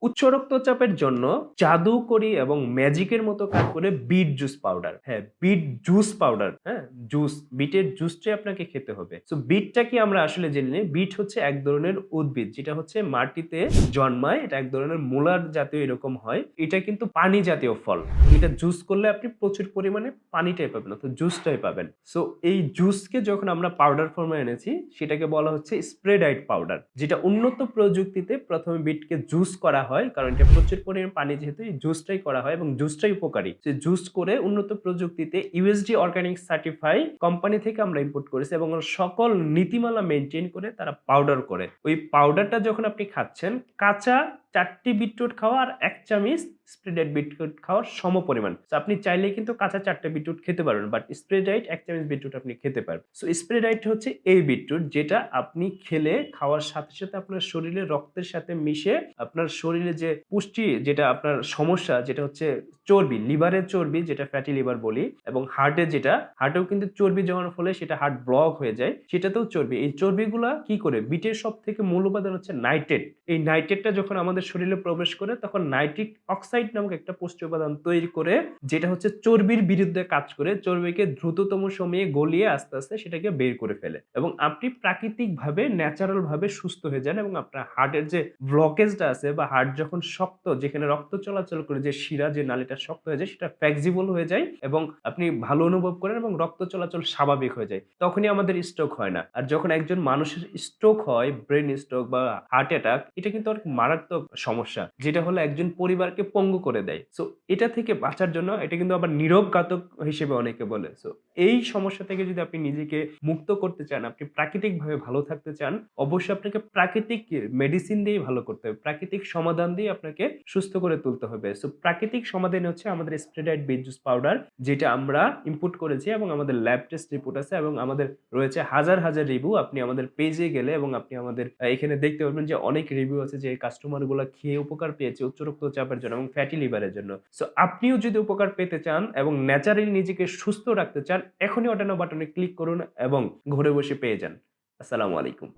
উচ্চ রক্তচাপের জন্য জাদুকরি এবং ম্যাজিকের মতো কাজ করে বিট জুস পাউডার। হ্যাঁ, বিট জুস পাউডার, হ্যাঁ? জুস, বিটের জুসটাই আপনাকে খেতে হবে। সো বিটটা কি আমরা আসলে জেনে নিই। বিট হচ্ছে এক ধরনের উদ্ভিদ যেটা হচ্ছে মাটিতে জন্মায়। এটা এক ধরনের মূলার জাতীয় এরকম হয়। এটা কিন্তু পানি জাতীয় ফল। এটা জুস করলে আপনি প্রচুর পরিমাণে পানিটাই পাবেন অর্থাৎ জুসটাই পাবেন। সো এই জুসকে যখন আমরা পাউডার ফর্মে এনেছি সেটাকে বলা হচ্ছে স্প্রেডাইট পাউডার। যেটা উন্নত প্রযুক্তিতে ১ম এ বিটকে জুস করা হয়। কারণ এটা প্রচুর পরিমাণে পানি যেহেতু এই জুসটাই করা হয় এবং জুসটাই উপকারী। সে জুস করে উন্নত প্রযুক্তিতে USD অর্গানিক সার্টিফাই কোম্পানি থেকে আমরা ইম্পোর্ট করেছি এবং ওর সকল নীতিমালা মেইনটেইন করে তারা পাউডার করে। ওই পাউডারটা যখন আপনি খাচ্ছেন কাঁচা ৪ টি বিটরুট খাওয়া আর ১ চামচ স্প্রেডাইট বিটরুট খাওয়ার সমপরিমাণ। সো আপনি চাইলেই কিন্তু কাঁচা ৪ টা বিটরুট খেতে পারবেন। বাট স্প্রেডাইট ১ চামচ বিটরুট আপনি খেতে পারবেন। সো স্প্রেডাইট হচ্ছে এই বিটরুট যেটা আপনি খেলে খাওয়ার সাথে, সাথে আপনার শরীরে রক্তের সাথে মিশে আপনার শরীরে যে পুষ্টি যেটা আপনার সমস্যা যেটা হচ্ছে চর্বি, লিভারের চর্বি যেটা ফ্যাটি লিভার বলি এবং হার্টে যেটা, হার্টেও কিন্তু চর্বি জমার ফলে সেটা হার্ট ব্লক হয়ে যায়। সেটাতেও চর্বি। এই চর্বিগুলা কি করে? বিটের সবথেকে মূল উপাদান হচ্ছে নাইট্রেট। এই নাইট্রেটটা যখন আমাদের শরীরে প্রবেশ করে তখন নাইট্রিক অক্সাইড নামক একটা পুষ্টি উপাদান তৈরি করে যেটা হচ্ছে চর্বির বিরুদ্ধে কাজ করে চর্বিকে দ্রুততম সময়ে গলিয়ে আস্তে, আস্তে সেটাকে বের করে ফেলে এবং আপনি প্রাকৃতিকভাবে ন্যাচারাল ভাবে সুস্থ হয়ে যান এবং আপনার হার্টের যে ব্লকেজটা আছে বা হার্ট যখন শক্ত যেখানে রক্ত চলাচল করে যে শিরা যে নালীটা শক্ত হয়ে যায় সেটা ফ্লেক্সিবল হয়ে যায় এবং আপনি ভালো অনুভব করেন এবং রক্ত চলাচল স্বাভাবিক হয়ে যায়। তখনই আমাদের স্ট্রোক হয় না। আর যখন একজন মানুষের স্ট্রোক হয়, ব্রেন স্ট্রোক বা হার্ট অ্যাটাক এটা কিন্তু অনেক মারাত্মক সমস্যা। যেটা হলো একজন পরিবারকে পঙ্গু করে দেয়। সো এটা থেকে বাঁচার জন্য এটা কিন্তু আবার নীরব ঘাতক হিসেবে অনেকে বলে। সো এই সমস্যা থেকে যদি আপনি নিজেকে মুক্ত করতে চান, আপনি প্রাকৃতিকভাবে ভালো থাকতে চান, অবশ্যই আপনাকে প্রাকৃতিক মেডিসিন দিয়েই ভালো করতে হবে। প্রাকৃতিক সমাধান দিয়ে আপনাকে সুস্থ করে তুলতে হবে। সো প্রাকৃতিক সমাধান হচ্ছে আমাদের স্প্রেডাইট বিট জুস পাউডার যেটা আমরা ইম্পোর্ট করেছি এবং আমাদের ল্যাব টেস্ট রিপোর্ট আছে এবং আমাদের রয়েছে হাজার, হাজার রিভিউ। আপনি আমাদের পেজে গেলে এবং আপনি আমাদের এখানে দেখতে পারবেন যে অনেক রিভিউ আছে যে কাস্টমার গুলা খেয়ে উপকার পেয়েছে উচ্চ রক্তচাপের জন্য এবং ফ্যাটি লিভারের জন্য। সো আপনিও যদি উপকার পেতে চান এবং ন্যাচারালি নিজেকে সুস্থ রাখতে চান, এখনই অর্ডার নাও বাটনে ক্লিক করুন এবং ঘরে বসে পেয়ে যান। আসসালামু আলাইকুম।